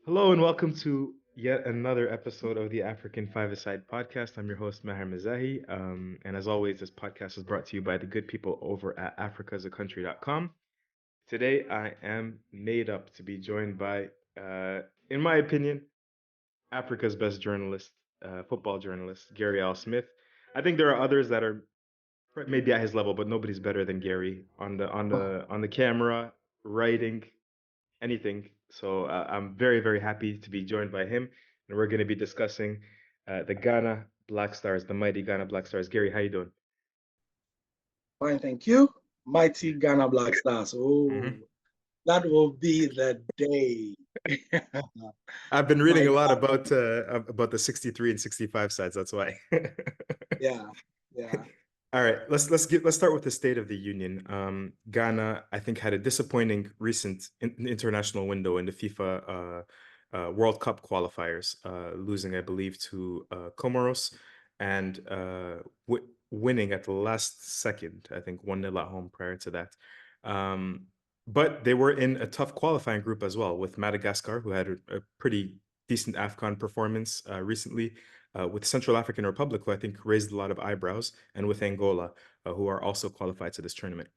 Hello and welcome to yet another episode of the African Five-A-Side podcast. I'm your host, Maher Mazahi. And as always, this podcast is brought to you by the good people over at africasaCountry.com. Today, I am made up to be joined by, in my opinion, Africa's best journalist, football journalist, Gary Al Smith. I think there are others that are maybe at his level, but nobody's better than Gary on the camera, writing, anything. So I'm very, very happy to be joined by him, and we're going to be discussing the Ghana Black Stars, the mighty Ghana Black Stars. Gary, how you doing? Fine, thank you. Mighty Ghana Black Stars. Oh, Hmm. that will be the day. I've been reading My a lot God. about the 63 and 65 sides. That's why. Yeah, yeah. All right, let's start with the State of the Union. Ghana, I think, had a disappointing recent international window in the FIFA World Cup qualifiers, losing, I believe, to Comoros and winning at the last second. I think 1-0 at home prior to that. Um, but they were in a tough qualifying group as well with Madagascar, who had a pretty decent Afcon performance recently, with Central African Republic, who I think raised a lot of eyebrows, and with Angola, who are also qualified to this tournament.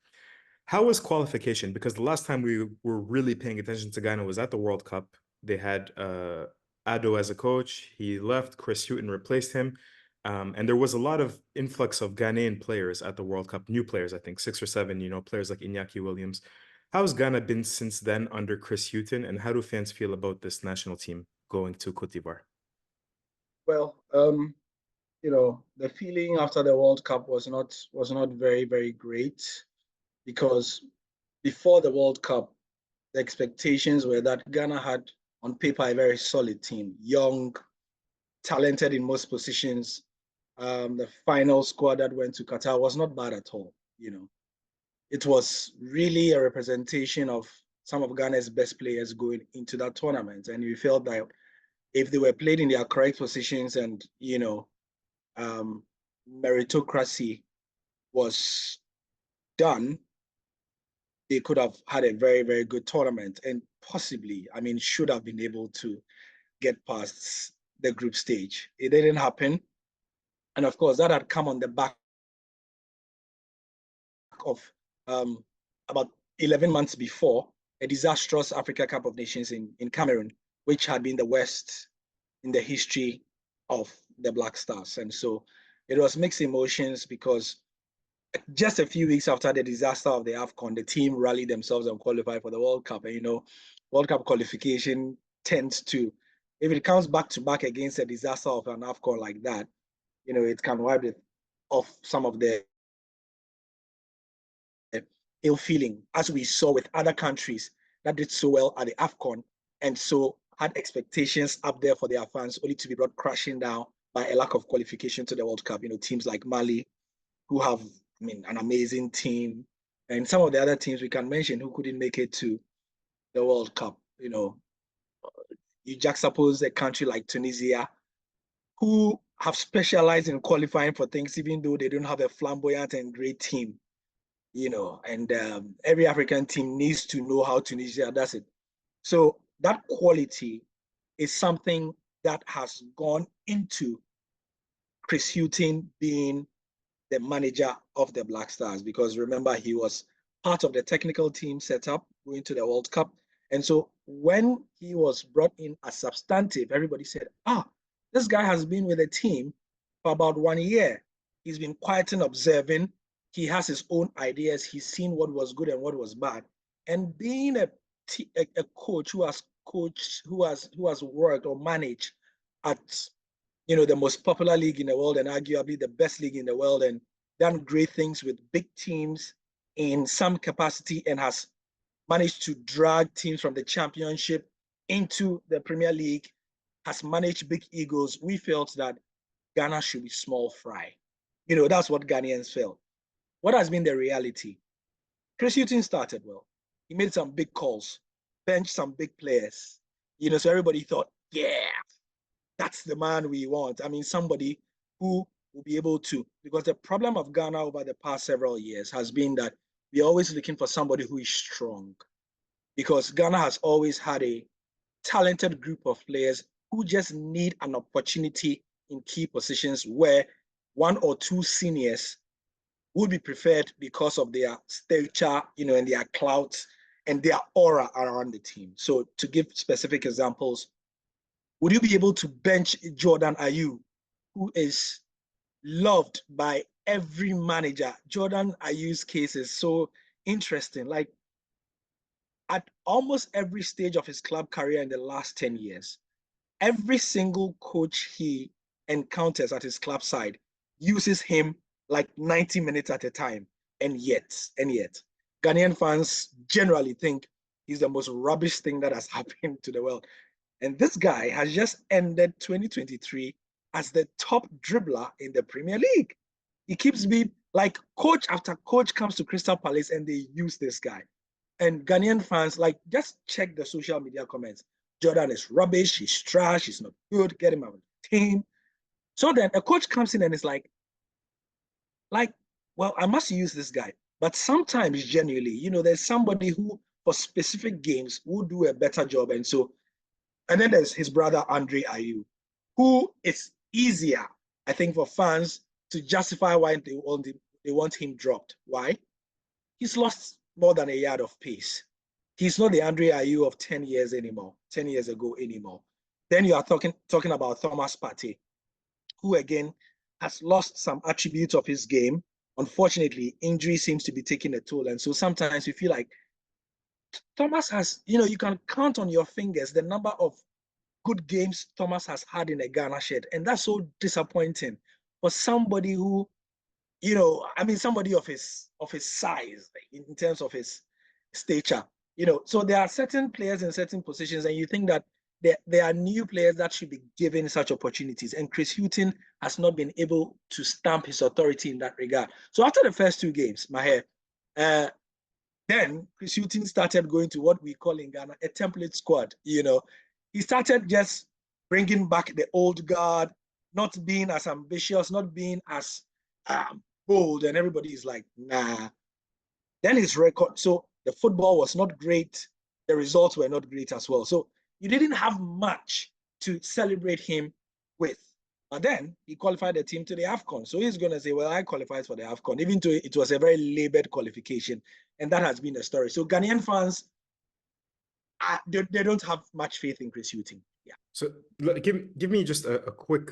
How was qualification? Because the last time we were really paying attention to Ghana was at the World Cup. They had Ado as a coach. He left. Chris Houghton replaced him. And there was a lot of influx of Ghanaian players at the World Cup, new players, I think 6 or 7, players like Iñaki Williams. How's Ghana been since then under Chris Houghton, and how do fans feel about this national team going to Cote d'Ivoire? Well, the feeling after the World Cup was not very, very great because before the World Cup, the expectations were that Ghana had on paper a very solid team, young, talented in most positions. The final squad that went to Qatar was not bad at all. It was really a representation of some of Ghana's best players going into that tournament. And we felt that if they were played in their correct positions and, um, meritocracy was done, they could have had a very, very good tournament and possibly, should have been able to get past the group stage. It didn't happen. And of course, that had come on the back of about 11 months before a disastrous Africa Cup of Nations in Cameroon, which had been the worst in the history of the Black Stars. And so it was mixed emotions because just a few weeks after the disaster of the Afcon, the team rallied themselves and qualified for the World Cup. And, World Cup qualification tends to, if it comes back to back against a disaster of an Afcon like that, it can wipe it off some of the ill feeling, as we saw with other countries that did so well at the Afcon and so had expectations up there for their fans, only to be brought crashing down by a lack of qualification to the World Cup. Teams like Mali, who have, an amazing team, and some of the other teams we can mention who couldn't make it to the World Cup. You juxtapose a country like Tunisia, who have specialized in qualifying for things, even though they don't have a flamboyant and great team. And every African team needs to know how Tunisia does it. So that quality is something that has gone into Chris Houghton being the manager of the Black Stars, because remember, he was part of the technical team setup going to the World Cup. And so when he was brought in as substantive, everybody said, this guy has been with the team for about 1 year. He's been quiet and observing. He has his own ideas. He's seen what was good and what was bad. And being a coach who has worked or managed at the most popular league in the world and arguably the best league in the world, and done great things with big teams in some capacity, and has managed to drag teams from the championship into the Premier League, has managed big egos. We felt that Ghana should be small fry. That's what Ghanaians felt. What has been the reality? Chris Houghton started well. He made some big calls, benched some big players. So everybody thought, yeah, that's the man we want. Somebody who will be able to, because the problem of Ghana over the past several years has been that we're always looking for somebody who is strong, because Ghana has always had a talented group of players who just need an opportunity in key positions where one or two seniors would be preferred because of their stature, and their clout and their aura around the team. So to give specific examples, would you be able to bench Jordan Ayew, who is loved by every manager? Jordan Ayew's case is so interesting. Like, at almost every stage of his club career in the last 10 years, every single coach he encounters at his club side uses him like 90 minutes at a time. And yet, Ghanaian fans generally think he's the most rubbish thing that has happened to the world. And this guy has just ended 2023 as the top dribbler in the Premier League. He keeps being like, coach after coach comes to Crystal Palace and they use this guy. And Ghanaian fans, like, just check the social media comments. Jordan is rubbish, he's trash, he's not good, get him out of the team. So then a coach comes in and is like, well, I must use this guy. But sometimes, genuinely, there's somebody who, for specific games, will do a better job. And then there's his brother, Andre Ayew, who is easier, I think, for fans to justify why they want him dropped. Why? He's lost more than a yard of pace. He's not the Andre Ayew of 10 years ago anymore. Then you are talking about Thomas Partey, who again has lost some attributes of his game. Unfortunately, injury seems to be taking a toll. And so sometimes you feel like Thomas has, you can count on your fingers the number of good games Thomas has had in a Ghana shirt. And that's so disappointing for somebody who, somebody of his size in terms of his stature. So there are certain players in certain positions, and you think that there are new players that should be given such opportunities. And Chris Houghton has not been able to stamp his authority in that regard. So after the first two games, then Chris Houghton started going to what we call in Ghana a template squad. He started just bringing back the old guard, not being as ambitious, not being as bold, and everybody is like, nah. Then his record, so the football was not great, the results were not great as well. So you didn't have much to celebrate him with. But then he qualified the team to the Afcon. So he's going to say, well, I qualified for the Afcon, even though it was a very labored qualification. And that has been the story. So Ghanaian fans, they don't have much faith in Chris Houghton. Yeah. So give me just a quick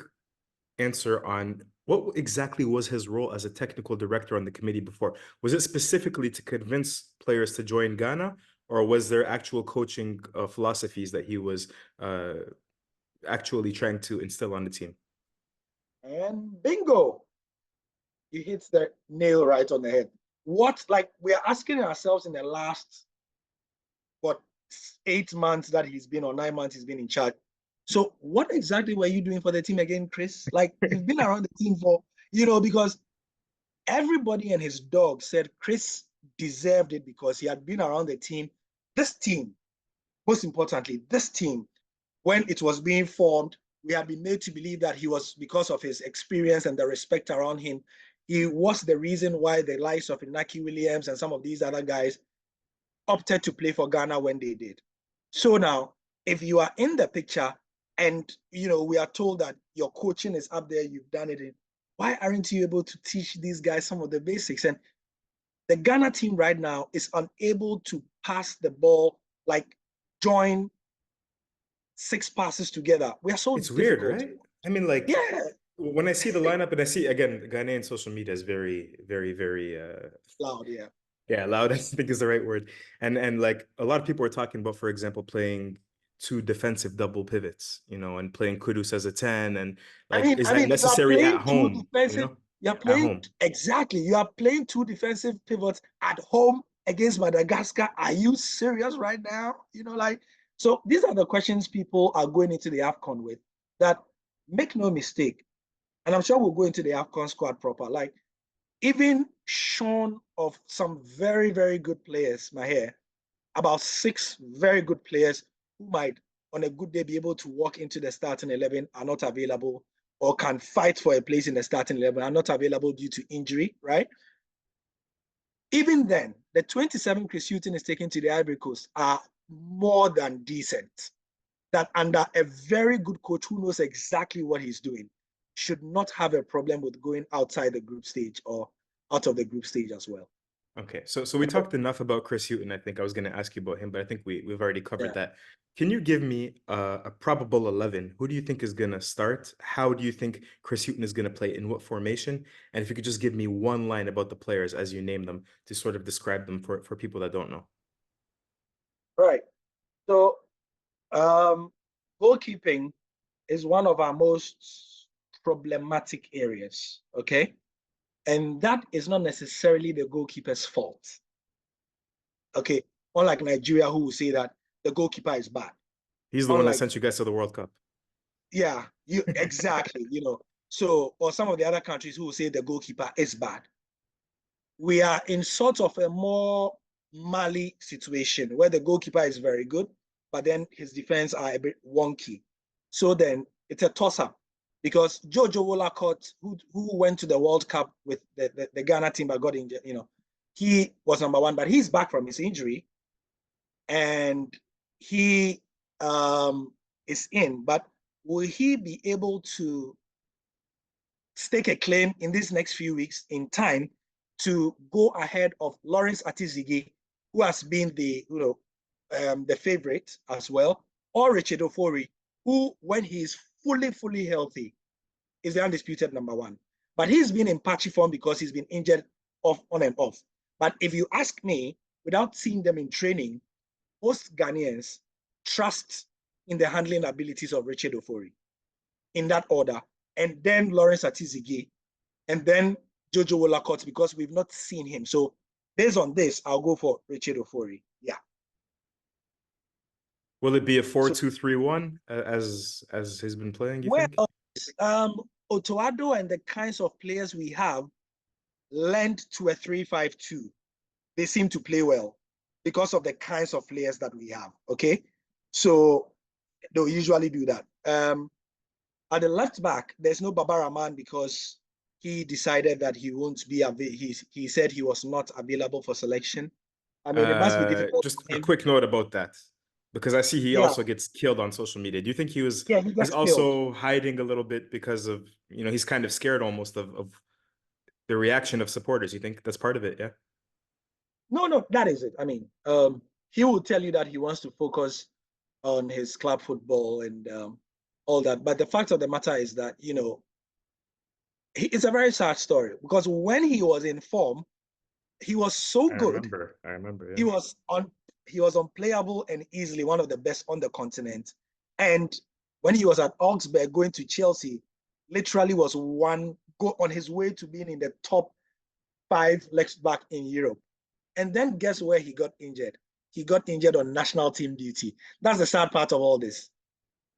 answer on what exactly was his role as a technical director on the committee before. Was it specifically to convince players to join Ghana, or was there actual coaching philosophies that he was actually trying to instill on the team? And bingo, you hit the nail right on the head. We are asking ourselves in the last 8 months that he's been, or 9 months he's been in charge. So what exactly were you doing for the team again, Chris? Like, you've been around the team for, because everybody and his dog said Chris deserved it because he had been around the team. This team, most importantly, when it was being formed, we had been made to believe that he was, because of his experience and the respect around him, he was the reason why the likes of Inaki Williams and some of these other guys opted to play for Ghana when they did. So now, if you are in the picture and, we are told that your coaching is up there, you've done it, why aren't you able to teach these guys some of the basics? And the Ghana team right now is unable to pass the ball, like join 6 passes together. We are so It's difficult. weird, right? I mean, like, yeah. When I see the lineup and I see, again, Ghanaian social media is very, very, very loud, yeah. Yeah, loud, I think is the right word. And like a lot of people are talking about, for example, playing 2 defensive double pivots, and playing Kudus as a 10, and like, is that necessary at home? You're playing exactly. You are playing 2 defensive pivots at home against Madagascar. Are you serious right now? So these are the questions people are going into the Afcon with. That, make no mistake, and I'm sure we'll go into the Afcon squad proper. Like, even shorn of some very, very good players, about 6 very good players who might, on a good day, be able to walk into the starting 11 are not available, or can fight for a place in the starting 11 are not available due to injury, right? Even then, the 27 Chris Houghton is taken to the Ivory Coast are more than decent. that under a very good coach who knows exactly what he's doing, should not have a problem with going outside the group stage or out of the group stage as well. Okay, so we talked enough about Chris Houghton. I think I was going to ask you about him, but I think we've already covered Yeah. that. Can you give me a probable 11? Who do you think is going to start? How do you think Chris Houghton is going to play in what formation? And if you could just give me one line about the players as you name them to sort of describe them for people that don't know. Right. So goalkeeping is one of our most problematic areas, okay? And that is not necessarily the goalkeeper's fault. Okay, unlike Nigeria, who will say that the goalkeeper is bad. He's the one that sent you guys to the World Cup. Yeah, you exactly, you know. So, or some of the other countries who will say the goalkeeper is bad. We are in sort of a more Mali situation where the goalkeeper is very good, but then his defense are a bit wonky. So then it's a toss-up because Jojo Wolacott, who went to the World Cup with the Ghana team but got injured, you know, he was number one, but he's back from his injury and he is in. But will he be able to stake a claim in these next few weeks in time to go ahead of Lawrence Atizigi, who has been the the favorite as well, or Richard Ofori, who, when he is fully healthy, is the undisputed number one. But he's been in patchy form because he's been injured on and off. But if you ask me, without seeing them in training, most Ghanaians trust in the handling abilities of Richard Ofori in that order, and then Lawrence Atizigi, and then Jojo Wolacott, because we've not seen him. So based on this, I'll go for Richard Ofori. Yeah. Will it be a 4-2-3-1 as he's been playing, you think? Otoado and the kinds of players we have lend to a 3-5-2. They seem to play well because of the kinds of players that we have. Okay. So they'll usually do that. At the left back, there's no Baba Rahman because he decided that he won't be he said he was not available for selection. I mean, it must be difficult. Just a quick note about that, because I see he also gets killed on social media. Do you think he's also hiding a little bit because of, you know, he's kind of scared almost of the reaction of supporters? You think that's part of it? Yeah. No, that is it. I mean, he will tell you that he wants to focus on his club football and all that. But the fact of the matter is that, you know, it's a very sad story because when he was in form, he was so good. I remember. Yeah. He was unplayable and easily one of the best on the continent. And when he was at Augsburg going to Chelsea, literally was on his way to being in the top 5 left back in Europe. And then guess where he got injured? He got injured on national team duty. That's the sad part of all this.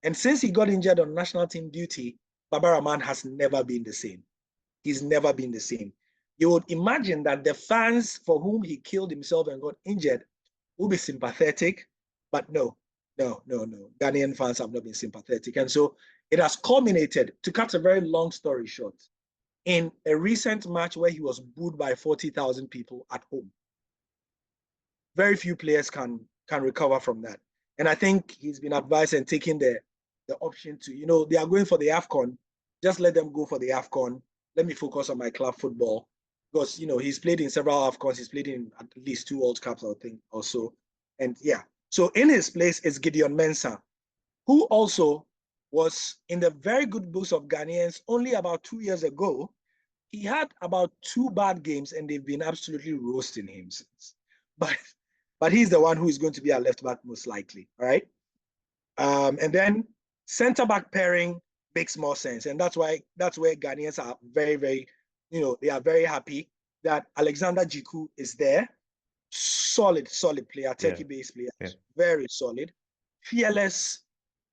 And since he got injured on national team duty, Baba Rahman has never been the same. He's never been the same. You would imagine that the fans for whom he killed himself and got injured will be sympathetic, but no. Ghanaian fans have not been sympathetic. And so it has culminated, to cut a very long story short, in a recent match where he was booed by 40,000 people at home. Very few players can recover from that. And I think he's been advised and taking the option to, you know, they are going for the Afcon. Just let them go for the Afcon. Let me focus on my club football. Because, you know, he's played in several Afcons. He's played in at least 2 World Cups, I think, also. And yeah. So in his place is Gideon Mensah, who also was in the very good books of Ghanaians only about 2 years ago. He had about 2 bad games and they've been absolutely roasting him since. But he's the one who is going to be our left back most likely, all right? And then center back pairing makes more sense. And that's where Ghanaians are very, you know, they are very happy that Alexander Jiku is there. Solid player, Turkey-based player, very solid. Fearless.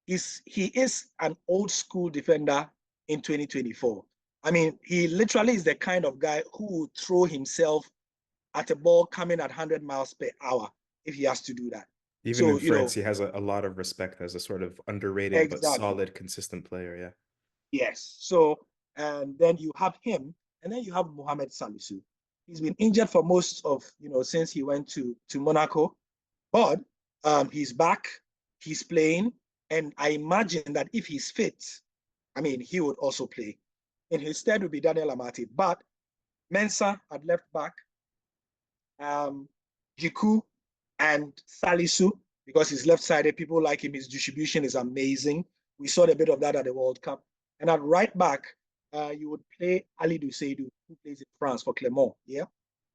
He is an old school defender in 2024. I mean, he literally is the kind of guy who would throw himself at a ball coming at 100 miles per hour if he has to do that. Even in France, he has a lot of respect as a sort of underrated but solid, consistent player. Yeah. Yes. So, and then you have him, and then you have Mohamed Salisu. He's been injured for most of, you know, since he went to Monaco, but he's back. He's playing. And I imagine that if he's fit, I mean, he would also play. In his stead would be Daniel Amati. But Mensah at left back, Jiku and Salisu, because he's left-sided. People like him. His distribution is amazing. We saw a bit of that at the World Cup. And at right back, you would play Ali Douceidou, who plays in France for Clermont. Yeah.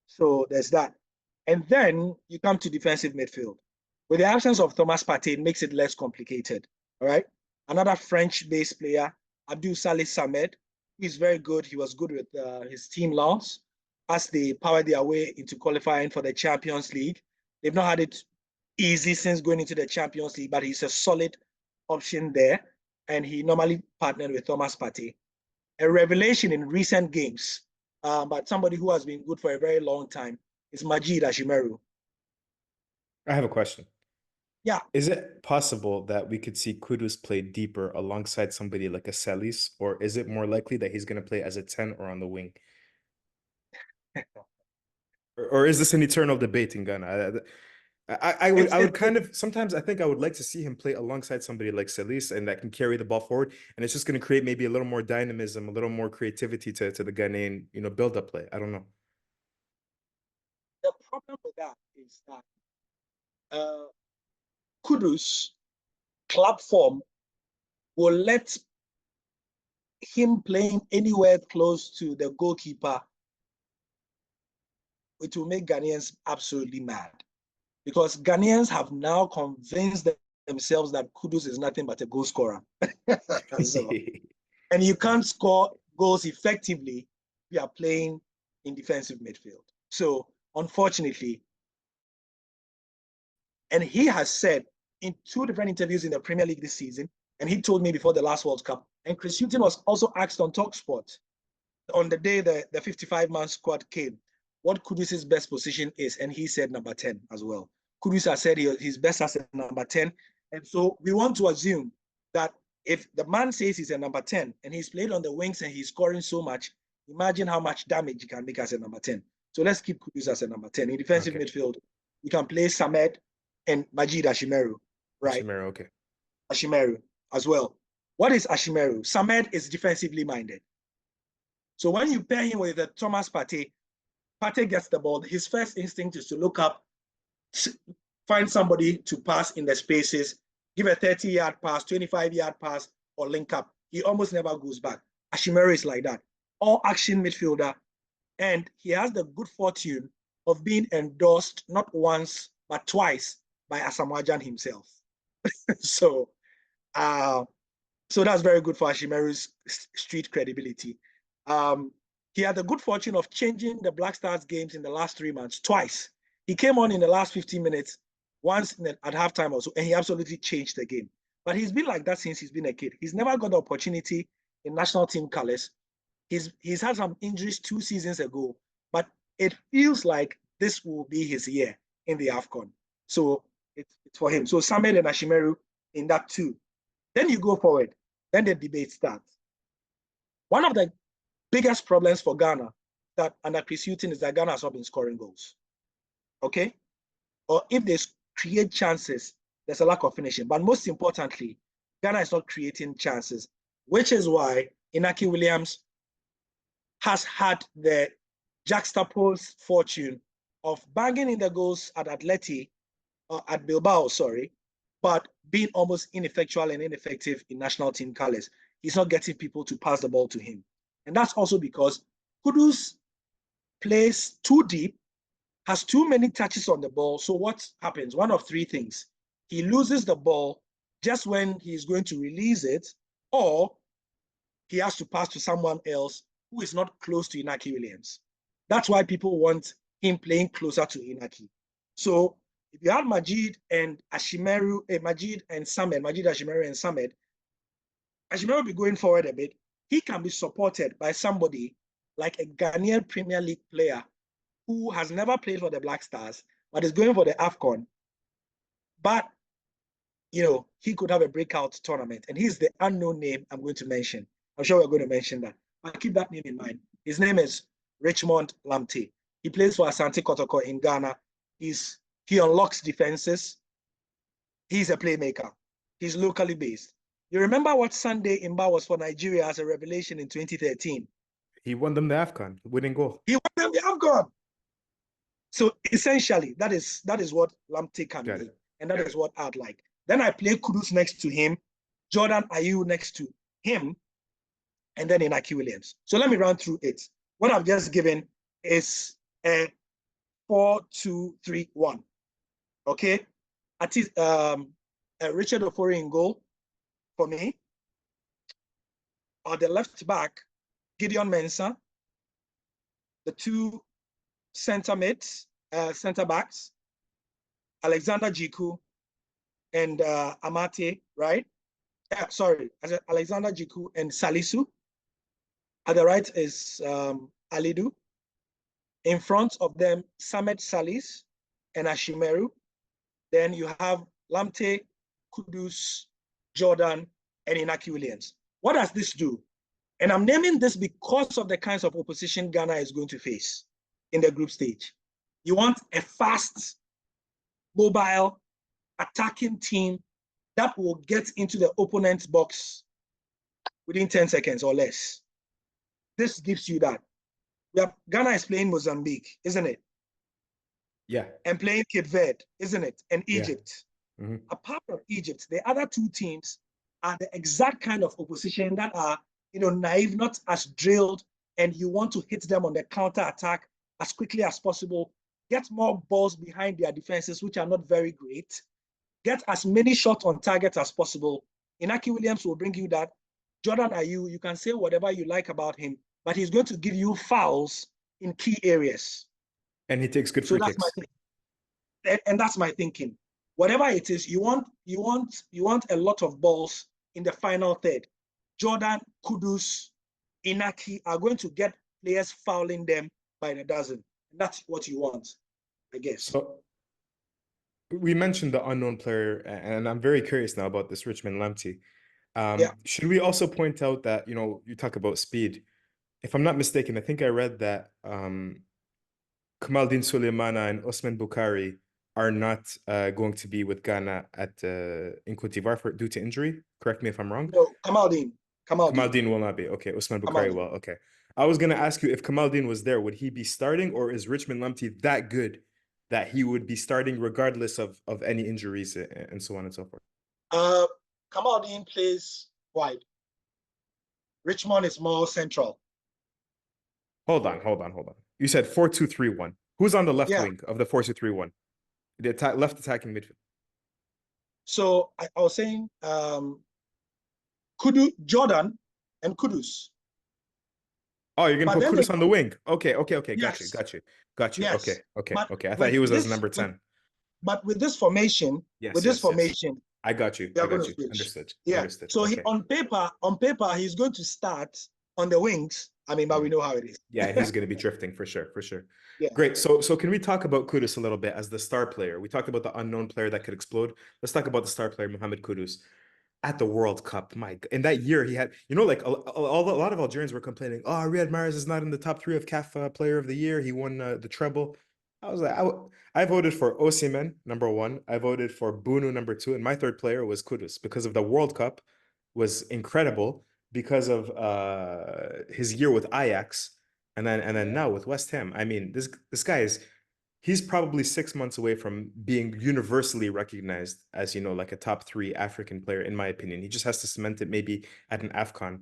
So there's that. And then you come to defensive midfield. With the absence of Thomas Partey, it makes it less complicated. All right. Another French-based player, Abdul Saleh Samed, he's very good. He was good with his team last as they powered their way into qualifying for the Champions League. They've not had it easy since going into the Champions League, but he's a solid option there. And he normally partnered with Thomas Partey. A revelation in recent games, but somebody who has been good for a very long time, is Majid Ashimeru. I have a question. Yeah. Is it possible that we could see Kudus play deeper alongside somebody like a Celis, or is it more likely that he's going to play as a 10 or on the wing? Or is this an eternal debate in Ghana? I would kind of, sometimes I think I would like to see him play alongside somebody like Celis and that can carry the ball forward. And it's just going to create maybe a little more dynamism, a little more creativity to the Ghanaian, build-up play. I don't know. The problem with that is that Kudus club form will let him playing anywhere close to the goalkeeper. It will make Ghanaians absolutely mad, because Ghanaians have now convinced themselves that Kudus is nothing but a goal scorer. So, and you can't score goals effectively if you are playing in defensive midfield. So unfortunately, and he has said in 2 different interviews in the Premier League this season, and he told me before the last World Cup, and Chris Houghton was also asked on TalkSport on the day the 55-man squad came, what Kudus' best position is, and he said number 10 as well. Kudus has said he's best as a number 10, and so we want to assume that if the man says he's a number 10 and he's played on the wings and he's scoring so much, imagine how much damage he can make as a number 10. So let's keep Kudus as a number 10. In defensive midfield, you can play Samed and Majid Ashimeru, right? Ashimeru, okay. Ashimeru as well. What is Ashimeru? Samed is defensively minded. So when you pair him with Thomas Partey, Partey gets the ball. His first instinct is to look up, find somebody to pass in the spaces, give a 30-yard pass, 25-yard pass, or link up. He almost never goes back. Ashimeru is like that. All action midfielder. And he has the good fortune of being endorsed not once, but twice by Asamoah Gyan himself. So that's very good for Ashimeru's street credibility. He had the good fortune of changing the Black Stars games in the last 3 months twice. He came on in the last 15 minutes, once at halftime also, and he absolutely changed the game. But he's been like that since he's been a kid. He's never got the opportunity in national team colors. He's had some injuries 2 seasons ago, but it feels like this will be his year in the Afcon. So it's for him. So Samuel and Ashimeru in that too. Then you go forward. Then the debate starts. One of the biggest problems for Ghana that under Chris Houghton is that Ghana has not been scoring goals. Okay? Or if they create chances, there's a lack of finishing. But most importantly, Ghana is not creating chances, which is why Inaki Williams has had the juxtaposed fortune of banging in the goals at at Bilbao, but being almost ineffectual and ineffective in national team colors. He's not getting people to pass the ball to him. And that's also because Kudus plays too deep, has too many touches on the ball. So what happens? One of 3 things. He loses the ball just when he's going to release it, or he has to pass to someone else who is not close to Inaki Williams. That's why people want him playing closer to Inaki. So if you have Majid and Ashimeru, Majid Ashimeru and Samed, Ashimeru will be going forward a bit. He can be supported by somebody like a Ghanaian Premier League player who has never played for the Black Stars, but is going for the Afcon. But, he could have a breakout tournament. And he's the unknown name I'm going to mention. I'm sure we're going to mention that. But keep that name in mind. His name is Richmond Lamptey. He plays for Asante Kotoko in Ghana. He unlocks defenses. He's a playmaker. He's locally based. You remember what Sunday Imba was for Nigeria as a revelation in 2013? He won them the Afcon, winning goal. He won them the Afcon. So essentially, that is what Lamptey can be, and that is what I'd like. Then I play Kudus next to him, Jordan Ayew next to him, and then Inaki Williams. So let me run through it. What I've just given is a 4-2-3-1. Okay, at least Richard Ofori in goal for me. On the left back, Gideon Mensah. The two center mids, center backs, Alexander Jiku and Amate, right? Sorry, Alexander Jiku and Salisu. At the right is Alidu. In front of them, Samet Salis and Ashimeru. Then you have Lamptey, Kudus, Jordan, and Inaki Williams. What does this do? And I'm naming this because of the kinds of opposition Ghana is going to face in the group stage. You want a fast, mobile, attacking team that will get into the opponent's box within 10 seconds or less. This gives you that. Ghana is playing Mozambique, isn't it? Yeah. And playing Cape Verde, isn't it? And Egypt. Yeah. Mm-hmm. Apart from Egypt, the other two teams are the exact kind of opposition that are, naive, not as drilled, and you want to hit them on the counter attack as quickly as possible, get more balls behind their defenses, which are not very great, get as many shots on target as possible. Inaki Williams will bring you that. Jordan Ayew, you can say whatever you like about him, but he's going to give you fouls in key areas. And he takes good free kicks. And that's my thinking. Whatever it is, you want a lot of balls in the final third. Jordan, Kudus, Inaki are going to get players fouling them by the dozen. And that's what you want, I guess. So we mentioned the unknown player, and I'm very curious now about this Richmond Lamptey. Should we also point out that, you talk about speed. If I'm not mistaken, I think I read that Kamaldeen Suleimana and Osman Bukhari are not going to be with Ghana in Cote d'Ivoire due to injury. Correct me if I'm wrong. No, Kamaldeen will not be. Okay, Osman Bukhari will. Okay. I was going to ask you, if Kamaldeen was there, would he be starting, or is Richmond Lamptey that good that he would be starting regardless of any injuries and so on and so forth? Kamaldeen plays wide. Richmond is more central. Hold on. You said 4-2-3-1. Who's on the left wing of the 4-2-3-1? The left attacking midfield. So I was saying Jordan and Kudus. Oh, you're going to put Kudus on the wing. Okay. Yes. Got you. Yes. Okay. I thought he was as number 10. But with this formation, I got you. Understood. Yeah. Understood. So on paper, he's going to start on the wings. But we know how it is. Yeah, he's going to be drifting for sure. Yeah. Great. So can we talk about Kudus a little bit as the star player? We talked about the unknown player that could explode. Let's talk about the star player, Mohamed Kudus. At the World Cup, in that year, he had, a lot of Algerians were complaining, oh, Riyad Mahrez is not in the top 3 of CAF Player of the Year. He won the treble. I was like, I voted for Osimhen, number 1. I voted for Bunu, number 2. And my third player was Kudus because of the World Cup was incredible because of his year with Ajax and then now with West Ham. This guy he's probably 6 months away from being universally recognized as, like a top 3 African player, in my opinion. He just has to cement it maybe at an Afcon.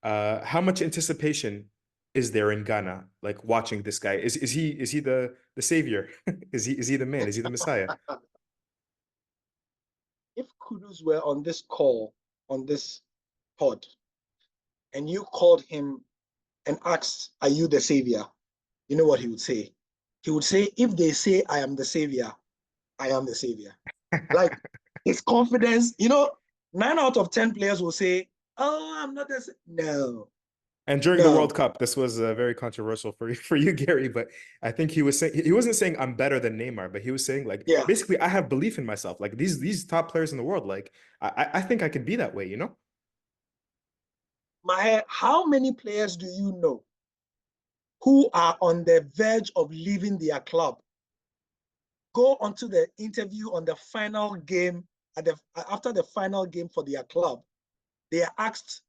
How much anticipation is there in Ghana, like watching this guy? Is he the savior? is he the man? Is he the Messiah? If Kudus were on this call, on this pod, and you called him and asked, are you the savior? You know what he would say? He would say, if they say I am the savior, I am the savior. Like his confidence, 9 out of 10 players will say, oh, I'm not the savior. No. And during the World Cup, this was very controversial for you, Gary, but I think he wasn't saying I'm better than Neymar, but he was saying basically I have belief in myself. Like these top players in the world, like I think I could be that way, Maher, how many players do you know who are on the verge of leaving their club, go onto the interview on the final game after the final game for their club, they are asked,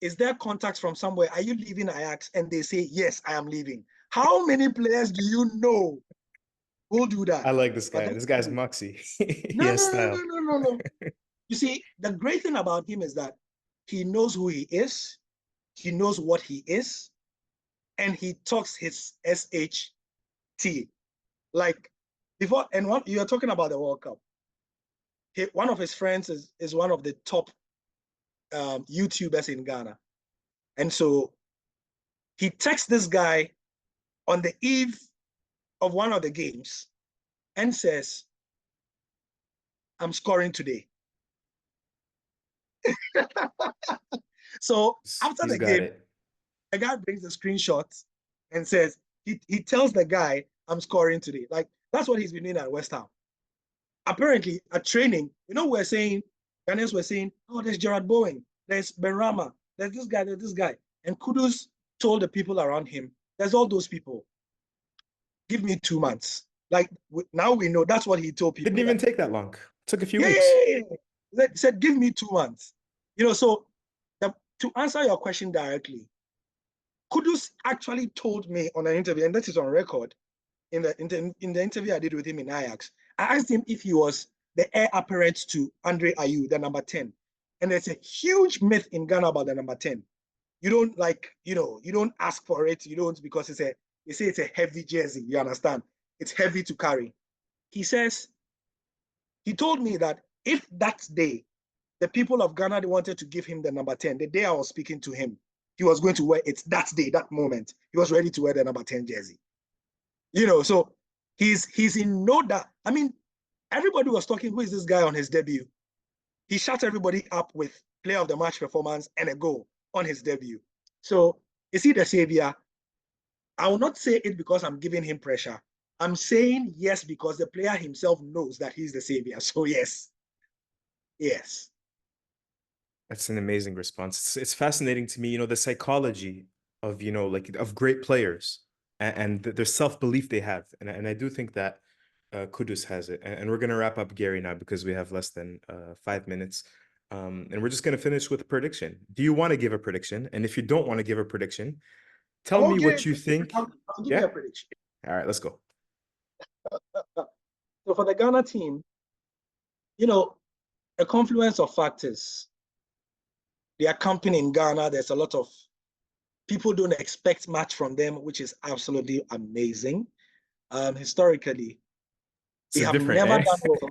is there contacts from somewhere? Are you leaving Ajax? And they say, yes, I am leaving. How many players do you know who'll do that? I like this guy. This guy's moxie. He No, has no, no, style. no, no, no, no. You see, the great thing about him is that he knows who he is, he knows what he is, and he talks his SHT. Like before, and what you are talking about the World Cup. One of his friends is one of the top YouTubers in Ghana. And so he texts this guy on the eve of one of the games and says, I'm scoring today. So after He's the got game, it. the guy brings the screenshot and says, he tells the guy, I'm scoring today. Like, that's what he's been doing at West Ham. Apparently, at training, we're saying, Ghanaians were saying, oh, there's Gerard Bowen, there's Benrahma, there's this guy, there's this guy. And Kudus told the people around him, there's all those people. Give me 2 months. Like, now we know that's what he told people. Didn't even take that long. Took a few Yeah, weeks. He said, give me 2 months. So to answer your question directly, Kudus actually told me on an interview, and that is on record, in the interview I did with him in Ajax. I asked him if he was the heir apparent to Andre Ayew, the number 10. And there's a huge myth in Ghana about the number 10. You don't you don't ask for it. You don't, because they say it's a heavy jersey. You understand? It's heavy to carry. He told me that if that day the people of Ghana wanted to give him the number 10, the day I was speaking to him, he was going to wear it that day, that moment. He was ready to wear the number 10 jersey. So he's in no doubt. I mean, everybody was talking, who is this guy on his debut? He shut everybody up with player of the match performance and a goal on his debut. So is he the savior? I will not say it because I'm giving him pressure. I'm saying yes because the player himself knows that he's the savior. So yes. Yes. That's an amazing response. It's fascinating to me, the psychology of, of great players and the self-belief they have. And I do think that Kudus has it. And we're going to wrap up, Gary, now because we have less than 5 minutes. And we're just going to finish with a prediction. Do you want to give a prediction? And if you don't want to give a prediction, tell me what you think. I'll give you a prediction. All right, let's go. So for the Ghana team, a confluence of factors. Their company in Ghana, there's a lot of people don't expect much from them, which is absolutely amazing. Historically, they have never done well.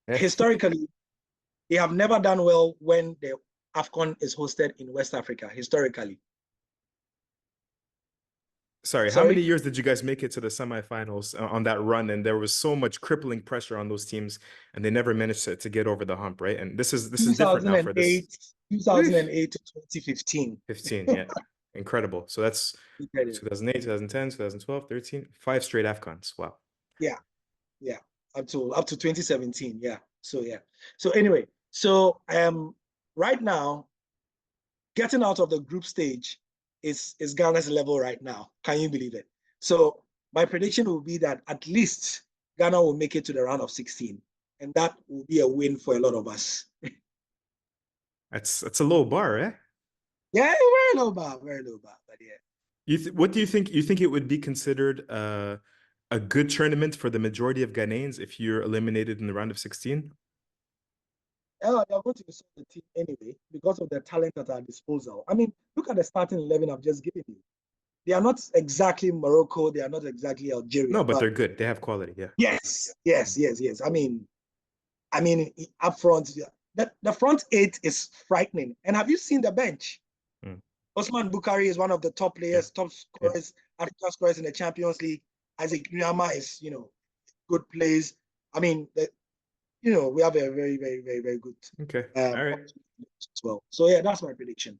Historically, they have never done well when the Afcon is hosted in West Africa, historically. Sorry, how many years did you guys make it to the semifinals on that run? And there was so much crippling pressure on those teams, and they never managed to get over the hump, right? And this is different now for this. 2008 to 2015. 15, yeah. Incredible. So that's 2008, 2010, 2012, 13, 5 straight Afcons. Wow. Yeah. Up to 2017. Yeah. So anyway, right now, getting out of the group stage is Ghana's level right now. Can you believe it? So my prediction will be that at least Ghana will make it to the round of 16. And that will be a win for a lot of us. That's a low bar, eh? Yeah, very low bar, but yeah. What do you think? You think it would be considered a good tournament for the majority of Ghanaians if you're eliminated in the round of 16? Yeah, they're going to insult the team anyway because of the talent at our disposal. I mean, look at the starting 11 I've just given you. They are not exactly Morocco. They are not exactly Algeria. No, but they're good. They have quality. Yeah. Yes. I mean, up front, the front 8 is frightening. And have you seen the bench? Osman Bukhari is one of the top players, top scorers, African scorers in the Champions League. Isaac Nyama is, good plays. I mean, we have a very, very, very, very good. Okay. All right. As well. So yeah, that's my prediction.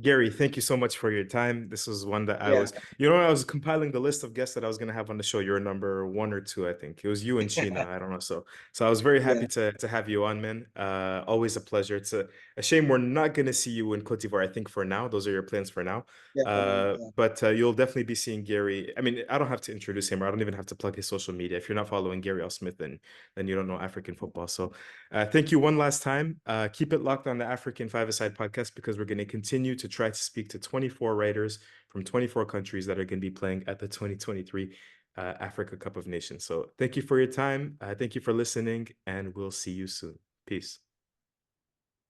Gary, thank you so much for your time. This was one that Yeah, I was compiling the list of guests that I was going to have on the show. You're number one or two, I think. It was you and Sheena. I don't know. So I was very yeah, happy to have you on, man. Always a pleasure. It's a shame we're not going to see you in Cote d'Ivoire, I think, for now. Those are your plans for now. yeah, for now. Yeah. But you'll definitely be seeing Gary. I mean, I don't have to introduce him, or I don't even have to plug his social media. If you're not following Gary L. Smith, then you don't know African football. So thank you one last time. Keep it locked on the African Five-A-Side podcast because we're going to continue to try to speak to 24 writers from 24 countries that are going to be playing at the 2023 Africa Cup of Nations. So thank you for your time. Thank you for listening, and we'll see you soon. Peace.